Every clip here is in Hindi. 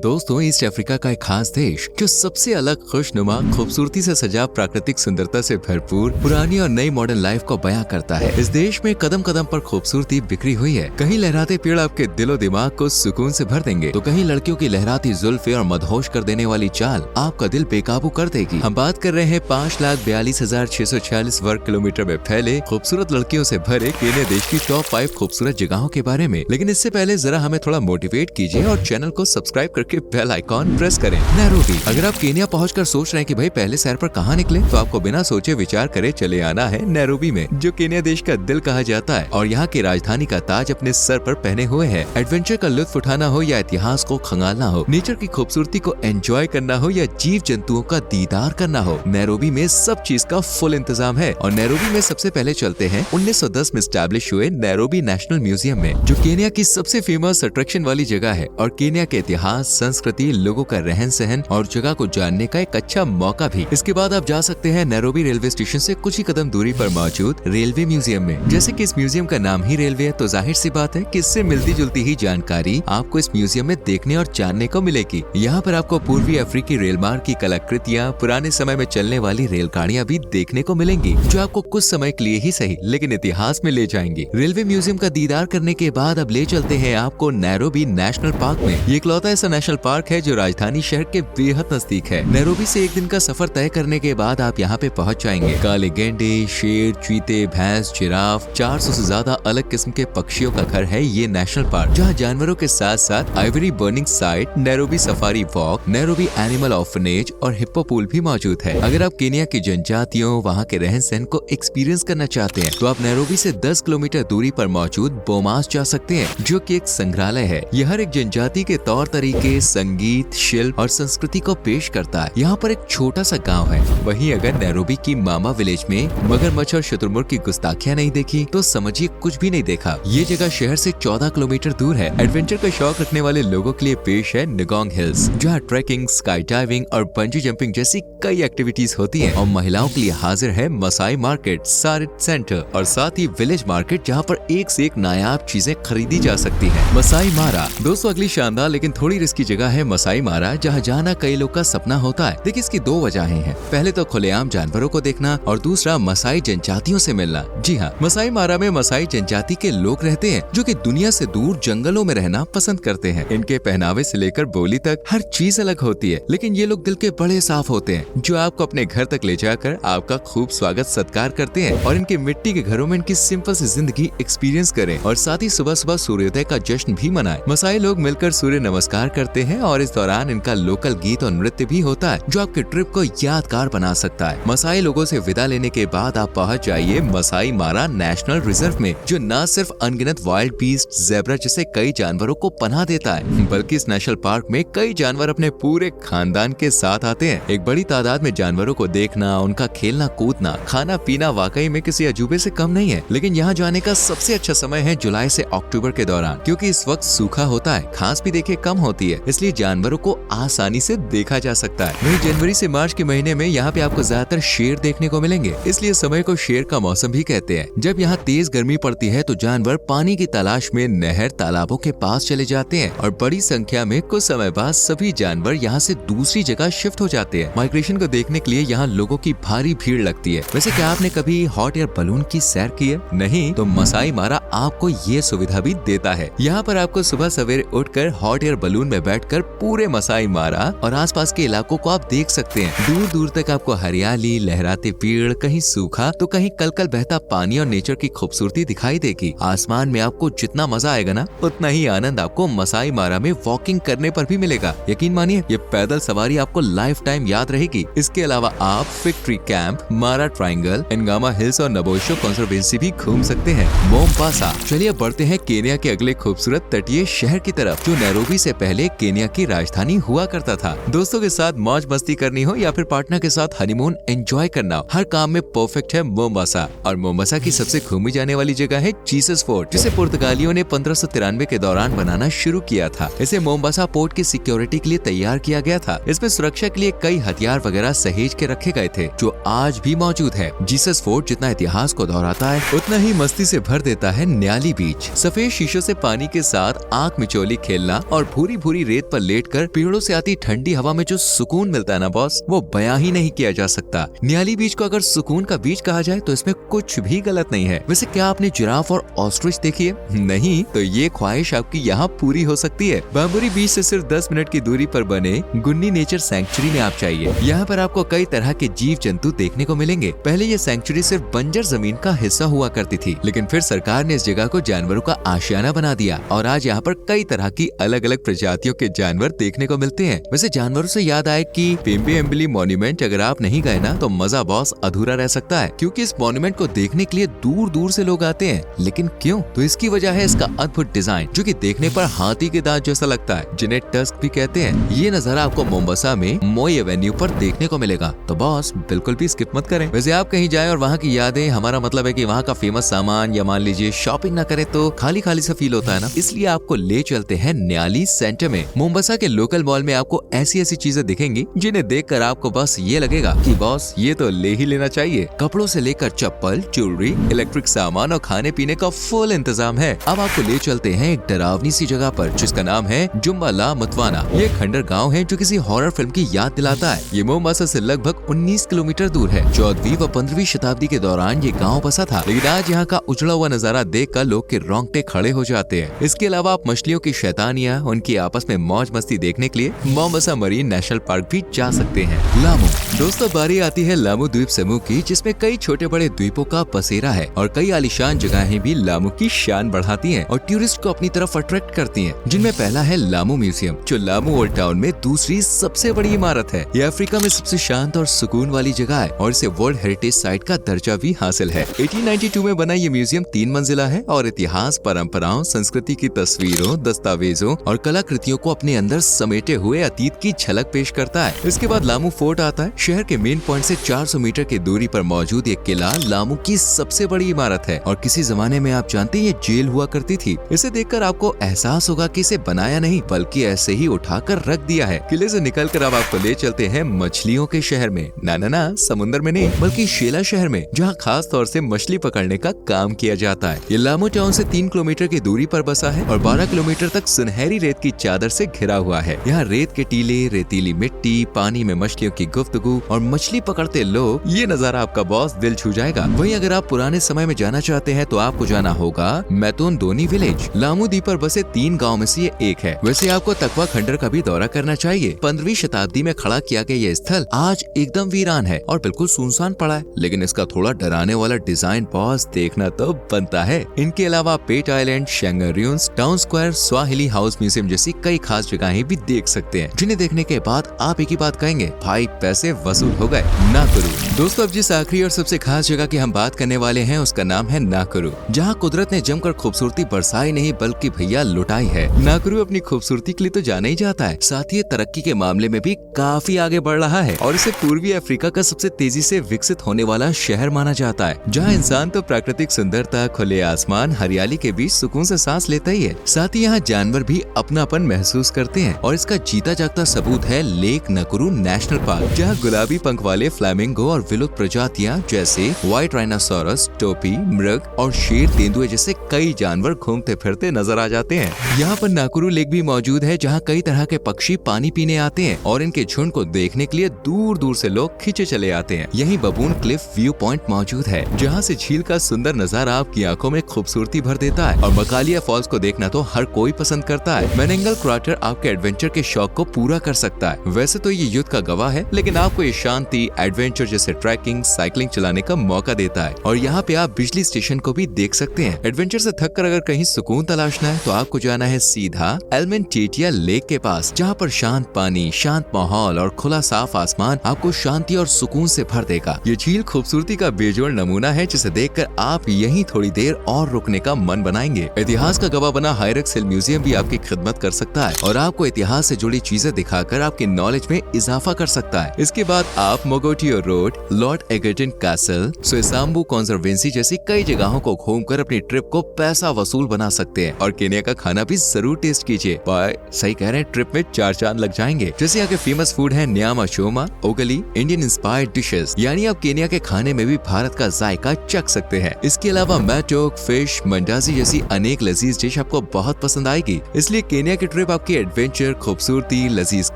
दोस्तों, ईस्ट अफ्रीका का एक खास देश जो सबसे अलग, खुशनुमा, खूबसूरती से सजा, प्राकृतिक सुंदरता से भरपूर, पुरानी और नई मॉडर्न लाइफ को बयां करता है। इस देश में कदम कदम पर खूबसूरती बिखरी हुई है। कहीं लहराते पेड़ आपके दिलो दिमाग को सुकून से भर देंगे, तो कहीं लड़कियों की लहराती जुल्फे और मदहोश कर देने वाली चाल आपका दिल बेकाबू कर देगी। हम बात कर रहे हैं 5,42,646 वर्ग किलोमीटर में फैले खूबसूरत लड़कियों से भरे केन्या देश की टॉप 5 खूबसूरत जगहों के बारे में। लेकिन इससे पहले जरा हमें थोड़ा मोटिवेट कीजिए और चैनल को सब्सक्राइब करके बेल आइकॉन प्रेस करें। नैरोबी। अगर आप केन्या पहुंचकर सोच रहे हैं कि भाई पहले सैर पर कहां निकले, तो आपको बिना सोचे विचार करे चले आना है नैरोबी में, जो केन्या देश का दिल कहा जाता है और यहाँ की राजधानी का ताज अपने सर पर पहने हुए है। एडवेंचर का लुत्फ उठाना हो या इतिहास को खंगालना हो, नेचर की खूबसूरती को एंजॉय करना हो या जीव जंतुओं का दीदार करना हो, नैरोबी में सब चीज का फुल इंतजाम है। और नैरोबी में सबसे पहले चलते हैं 1910 में स्टैब्लिश हुए नैरोबी नेशनल म्यूजियम में, जो केन्या की सबसे फेमस अट्रैक्शन वाली जगह है और केन्या के इतिहास, संस्कृति, लोगों का रहन सहन और जगह को जानने का एक अच्छा मौका भी। इसके बाद आप जा सकते हैं नैरोबी रेलवे स्टेशन से कुछ ही कदम दूरी पर मौजूद रेलवे म्यूजियम में। जैसे कि इस म्यूजियम का नाम ही रेलवे है, तो जाहिर सी बात है कि इससे मिलती जुलती ही जानकारी आपको इस म्यूजियम में देखने और जानने को मिलेगी। यहाँ पर आपको पूर्वी अफ्रीकी रेल मार्ग की कलाकृतियाँ, पुराने समय में चलने वाली रेलगाड़ियाँ भी देखने को मिलेंगी, जो आपको कुछ समय के लिए ही सही लेकिन इतिहास में ले जाएंगी। रेलवे म्यूजियम का दीदार करने के बाद अब ले चलते हैं आपको नैरोबी नेशनल पार्क में। ये इकलौता ऐसा नेशनल पार्क है जो राजधानी शहर के बेहद नजदीक है। नैरोबी से एक दिन का सफर तय करने के बाद आप यहाँ पे पहुँच जाएंगे। काले गेंडे, शेर, चीते, भैंस, जिराफ, 400 से ज्यादा अलग किस्म के पक्षियों का घर है ये नेशनल पार्क, जहाँ जानवरों के साथ साथ Ivory burning site, Nairobi safari walk, Nairobi animal orphanage और हिप्पो पूल भी मौजूद है। अगर आप केन्या की जनजातियों, वहाँ के रहन सहन को एक्सपीरियंस करना चाहते हैं, तो आप नैरोबी से 10 किलोमीटर दूरी पर मौजूद बोमास जा सकते हैं, जो कि एक संग्रहालय है। यह हर एक जनजाति के तौर तरीके, संगीत, शिल्प और संस्कृति को पेश करता है। यहाँ पर एक छोटा सा गांव है। वहीं अगर नैरोबी की मामा विलेज में मगरमच्छ और शुतुरमुर्ग की गुस्ताखियां नहीं देखी, तो समझिए कुछ भी नहीं देखा। ये जगह शहर से 14 किलोमीटर दूर है। एडवेंचर का शौक रखने वाले लोगों के लिए पेश है निगोंग हिल्स, जहाँ ट्रैकिंग, स्काई डाइविंग और बंजी जंपिंग जैसी कई एक्टिविटीज होती हैं। और महिलाओं के लिए हाजिर है मसाई मार्केट, सारिट सेंटर और साथ ही विलेज मार्केट, जहाँ पर एक से एक नायाब चीजें खरीदी जा सकती है। मसाई मारा। दोस्तों, अगली शानदार लेकिन थोड़ी रिस्की जगह है मसाई मारा, जहाँ जाना कई लोग का सपना होता है। देखिए, इसकी 2 वजहें हैं। पहले तो खुलेआम जानवरों को देखना और दूसरा मसाई जनजातियों से मिलना। जी हाँ, मसाई मारा में मसाई जनजाति के लोग रहते हैं, जो कि दुनिया से दूर जंगलों में रहना पसंद करते हैं। इनके पहनावे से लेकर बोली तक हर चीज अलग होती है, लेकिन ये लोग दिल के बड़े साफ होते हैं, जो आपको अपने घर तक ले जाकर आपका खूब स्वागत सत्कार करते हैं। और इनके मिट्टी के घरों में इनकी सिंपल सी जिंदगी एक्सपीरियंस करें और साथ ही सुबह सुबह सूर्योदय का जश्न भी मनाएं। मसाई लोग मिलकर सूर्य नमस्कार करते हैं और इस दौरान इनका लोकल गीत और नृत्य भी होता है, जो आपके ट्रिप को यादगार बना सकता है। मसाई लोगों से विदा लेने के बाद आप पहुंच जाइए मसाई मारा नेशनल रिजर्व में, जो न सिर्फ अनगिनत वाइल्ड बीस्ट, ज़ेब्रा जैसे कई जानवरों को पनाह देता है, बल्कि इस नेशनल पार्क में कई जानवर अपने पूरे खानदान के साथ आते हैं। एक बड़ी तादाद में जानवरों को देखना, उनका खेलना कूदना, खाना पीना वाकई में किसी अजूबे से कम नहीं है। लेकिन यहाँ जाने का सबसे अच्छा समय है जुलाई से अक्टूबर के दौरान, क्योंकि इस वक्त सूखा होता है, घास भी देखिए कम होती है, इसलिए जानवरों को आसानी से देखा जा सकता है। वहीं जनवरी से मार्च के महीने में यहाँ पे आपको ज्यादातर शेर देखने को मिलेंगे, इसलिए समय को शेर का मौसम भी कहते हैं। जब यहाँ तेज गर्मी पड़ती है तो जानवर पानी की तलाश में नहर, तालाबों के पास चले जाते हैं और बड़ी संख्या में कुछ समय बाद सभी जानवर यहाँ से दूसरी जगह शिफ्ट हो जाते हैं। माइग्रेशन को देखने के लिए यहाँ लोगों की भारी भीड़ लगती है। वैसे क्या आपने कभी हॉट एयर बलून की सैर की है? नहीं तो मसाई मारा आपको ये सुविधा भी देता है। यहाँ पर आपको सुबह सवेरे उठकर हॉट एयर बलून में बैठकर पूरे मसाई मारा और आसपास के इलाकों को आप देख सकते हैं। दूर दूर तक आपको हरियाली, लहराते पेड़, कहीं सूखा तो कहीं कलकल बहता पानी और नेचर की खूबसूरती दिखाई देगी। आसमान में आपको जितना मजा आएगा ना, उतना ही आनंद आपको मसाई मारा में वॉकिंग करने पर भी मिलेगा। यकीन मानिए, ये पैदल सवारी आपको लाइफ टाइम याद रहेगी। इसके अलावा आप फिग ट्री कैंप, मारा ट्रायंगल, एनगामा हिल्स और नबोशो कंजर्वेंसी भी घूम सकते हैं। मोम्बासा। चलिए बढ़ते हैं केन्या के अगले खूबसूरत तटीय शहर की तरफ, जो नैरोबी से पहले केन्या की राजधानी हुआ करता था। दोस्तों के साथ मौज मस्ती करनी हो या फिर पार्टनर के साथ हनीमून एंजॉय करना हो, हर काम में परफेक्ट है मोम्बासा। और मोम्बासा की सबसे घूमी जाने वाली जगह है जीसस फोर्ट, जिसे पुर्तगालियों ने 1593 के दौरान बनाना शुरू किया था। इसे मोम्बासा पोर्ट की सिक्योरिटी के लिए तैयार किया गया था। इसमें सुरक्षा के लिए कई हथियार वगैरह सहेज के रखे गए थे, जो आज भी मौजूद है। जीसस फोर्ट जितना इतिहास को दोहराता है, उतना ही मस्ती से भर देता है न्याली बीच। सफेद शीशों से पानी के साथ आंख मिचौली खेलना और भूरी भूरी रेत पर लेटकर पेड़ों से आती ठंडी हवा में जो सुकून मिलता है ना बॉस, वो बयां ही नहीं किया जा सकता। नियाली बीच को अगर सुकून का बीच कहा जाए तो इसमें कुछ भी गलत नहीं है। वैसे क्या आपने जिराफ और ऑस्ट्रिच देखी है? नहीं तो ये ख्वाहिश आपकी यहाँ पूरी हो सकती है। बाम्बुरी बीच से सिर्फ 10 मिनट की दूरी पर बने गुन्नी नेचर सैंक्चुरी में आप चाहिए। यहाँ पर आपको कई तरह के जीव जंतु देखने को मिलेंगे। पहले ये सैंक्चुरी सिर्फ बंजर जमीन का हिस्सा हुआ करती थी, लेकिन फिर सरकार ने इस जगह को जानवरों का आशियाना बना दिया और आज यहाँ पर कई तरह की अलग अलग प्रजातियों के जानवर देखने को मिलते हैं। वैसे जानवरों से याद आए कि पेम्बे एम्बली मॉन्यूमेंट अगर आप नहीं गए ना तो मजा बॉस अधूरा रह सकता है, क्योंकि इस मॉन्यूमेंट को देखने के लिए दूर दूर से लोग आते हैं। लेकिन क्यों? तो इसकी वजह है इसका अद्भुत डिजाइन, जो कि देखने पर हाथी के दांत जैसा लगता है, जिन्हें टस्क भी कहते हैं। ये नजारा आपको मोम्बासा में मोई एवेन्यू पर देखने को मिलेगा, तो बॉस बिल्कुल भी स्किप मत करें। वैसे आप कहीं जाएं और वहाँ की यादें, हमारा मतलब है कि वहाँ का फेमस सामान या मान लीजिए शॉपिंग ना करें तो खाली खाली सा फील होता है ना। इसलिए आपको ले चलते हैं न्याली सेंटर में। मोम्बासा के लोकल मॉल में आपको ऐसी ऐसी चीजें दिखेंगी जिन्हें देखकर आपको बस ये लगेगा कि बॉस ये तो ले ही लेना चाहिए। कपड़ों से लेकर चप्पल, ज्वेलरी, इलेक्ट्रिक सामान और खाने पीने का फुल इंतजाम है। अब आपको ले चलते हैं एक डरावनी सी जगह पर जिसका नाम है जुम्बा ला मतवाना। ये खंडर गांव है जो किसी हॉरर फिल्म की याद दिलाता है। ये मोम्बासा से लगभग 19 किलोमीटर दूर है। 14वीं व 15वीं शताब्दी के दौरान ये गांव बसा था, लेकिन आज यहाँ का उजड़ा हुआ नजारा देखकर लोग के रोंगटे खड़े हो जाते हैं। इसके अलावा आप मछलियों की शैतानियां, उनकी आपस में मौज मस्ती देखने के लिए मोम्बासा मरीन नेशनल पार्क भी जा सकते हैं। लामू दोस्तों, बारी आती है लामू द्वीप समूह की, जिसमें कई छोटे बड़े द्वीपों का बसेरा है और कई आलीशान जगहें भी लामू की शान बढ़ाती हैं और टूरिस्ट को अपनी तरफ अट्रैक्ट करती हैं। जिनमें पहला है लामू म्यूजियम, जो लामू ओल्ड टाउन में दूसरी सबसे बड़ी इमारत है। यह अफ्रीका में सबसे शांत और सुकून वाली जगह है और इसे वर्ल्ड हेरिटेज साइट का दर्जा भी हासिल है। 1892 में बना ये म्यूजियम 3 मंजिला है और इतिहास, परंपराओं, संस्कृति की तस्वीरों, दस्तावेजों और कलाकृतियों को अपने अंदर समेटे हुए अतीत की झलक पेश करता है। इसके बाद लामू फोर्ट आता है। शहर के मेन पॉइंट से 400 मीटर की दूरी पर मौजूद ये किला लामू की सबसे बड़ी इमारत है और किसी जमाने में आप जानते हैं ये जेल हुआ करती थी। इसे देखकर आपको एहसास होगा कि इसे बनाया नहीं बल्कि ऐसे ही उठाकर रख दिया है। किले से निकलकर अब आपको ले चलते हैं मछलियों के शहर में। ना समुद्र में नहीं बल्कि शेला शहर में, जहाँ खास तौर से मछली पकड़ने का काम किया जाता है। ये लामू टाउन से 3 किलोमीटर की दूरी पर बसा है और 12 किलोमीटर तक सुनहरी रेत की चादर से घिरा हुआ है। यहाँ रेत के टीले, रेतीली मिट्टी, पानी में मछलियों की गुफ्तगू और मछली पकड़ते लोग, ये नजारा आपका बॉस दिल छू जाएगा। वहीं अगर आप पुराने समय में जाना चाहते हैं तो आपको जाना होगा मैतोन दोनी विलेज। लामू द्वीप पर बसे 3 गाँव में से ये एक है। वैसे आपको तकवा खंडर का भी दौरा करना चाहिए। 15वीं शताब्दी में खड़ा किया गया ये स्थल आज एकदम वीरान है और बिल्कुल सुनसान पड़ा है, लेकिन इसका थोड़ा डराने वाला डिजाइन बॉस देखना तो बनता है। इनके अलावा Pate Island, Shanga ruins, town square, Swahili house museum जैसी कई खास जगहें भी देख सकते हैं, जिन्हें देखने के बाद आप एक ही बात कहेंगे, भाई पैसे वसूल हो गए। नाकुरू दोस्तों, अब जिस आखिरी और सबसे खास जगह की हम बात करने वाले हैं उसका नाम है नाकुरू, जहाँ कुदरत ने जमकर खूबसूरती बरसाई नहीं बल्कि भैया लुटाई है। नाकुरू अपनी खूबसूरती के लिए तो जाना ही जाता है, साथ ही तरक्की के मामले में भी काफी आगे बढ़ रहा है और इसे पूर्वी अफ्रीका का सबसे तेजी से विकसित होने वाला शहर माना जाता है, जहाँ इंसान तो प्राकृतिक सुंदरता, खुले आसमान, हरियाली के बीच सुकून से सांस लेता ही है, साथ ही यहाँ जानवर भी अपनापन महसूस करते हैं। और इसका जीता जागता सबूत है लेक नाकुरू नेशनल पार्क, जहाँ गुलाबी पंख वाले फ्लैमिंगो और विलुप्त प्रजातियाँ जैसे व्हाइट राइनोसोरस, टोपी, मृग और शेर, तेंदुए जैसे कई जानवर घूमते फिरते नजर आ जाते हैं। यहाँ पर नाकुरू लेक भी मौजूद है, जहाँ कई तरह के पक्षी पानी पीने आते हैं और इनके झुंड को देखने के लिए दूर दूर से लोग खींचे चले आते हैं। यहीं बबून क्लिफ व्यू पॉइंट मौजूद है, जहाँ से झील का सुंदर नजारा आपकी आंखों में खूबसूरती भर देता है और मकालिया फॉल्स को देखना तो हर कोई पसंद करता है। मेनेंगल क्राटर आपके एडवेंचर के शौक को पूरा कर सकता है। वैसे तो ये युद्ध का गवाह है, लेकिन आपको ये शांति, एडवेंचर जैसे ट्रैकिंग, साइकिलिंग चलाने का मौका देता है। और यहाँ पे आप बिजली स्टेशन को भी देख सकते हैं। एडवेंचर से थक कर अगर कहीं सुकून तलाशना है तो आपको जाना है सीधा एलमेंटेटिया लेक के पास, जहाँ पर शांत पानी, शांत माहौल और खुला साफ आसमान आपको शांति और सुकून से भर देगा। ये झील खूबसूरती का बेजोड़ नमूना है, जिसे देखकर आप यहीं थोड़ी देर और रुकने का मन बनाएंगे। इतिहास का गवाह बना हाइरेक्स हिल म्यूजियम भी आपकी खिदमत कर सकता है और आपको इतिहास से जुड़ी चीजें दिखाकर आपकी नॉलेज में इजाफा कर सकता है। इसके बाद आप Mogotio road, Lord Egerton Castle, Soysambu conservancy जैसी कई जगहों को घूमकर अपनी ट्रिप को पैसा वसूल बना सकते हैं। और केन्या का खाना भी जरूर टेस्ट कीजिए। सही कह रहे हैं, ट्रिप में 4 चांद लग जाएंगे। जैसे यहाँ के फेमस फूड है न्यामा शोमा, ओगली, इंडियन इंस्पायर्ड डिशेस, यानी आप केन्या के खाने में भी भारत का जायका चख सकते हैं। इसके अलावा मैटोक, फिश, मंडाजी जैसी अनेक लजीज डिश आपको बहुत पसंद आएगी। इसलिए केन्या की ट्रिप आपकी एडवेंचर, खूबसूरती, लजीज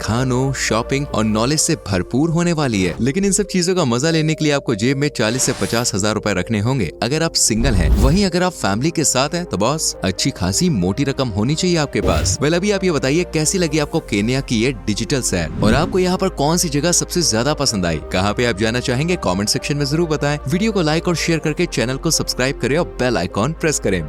खानों, शॉपिंग और नॉलेज से भरपूर होने वाली है। लेकिन इन सब चीजों का मजा लेने के लिए आपको जेब में 40 से 50 हजार रुपए रखने होंगे अगर आप सिंगल हैं। वहीं अगर आप फैमिली के साथ हैं तो बॉस अच्छी खासी मोटी रकम होनी चाहिए आपके पास। वेल अभी आप ये बताइए कैसी लगी आपको केन्या की ये डिजिटल सैर और आपको यहाँ पर कौन सी जगह सबसे ज्यादा पसंद आई, कहाँ पे आप जाना चाहेंगे कमेंट सेक्शन में जरूर बताएं। वीडियो को लाइक और शेयर करके चैनल को सब्सक्राइब करें और बेल आइकॉन प्रेस करें।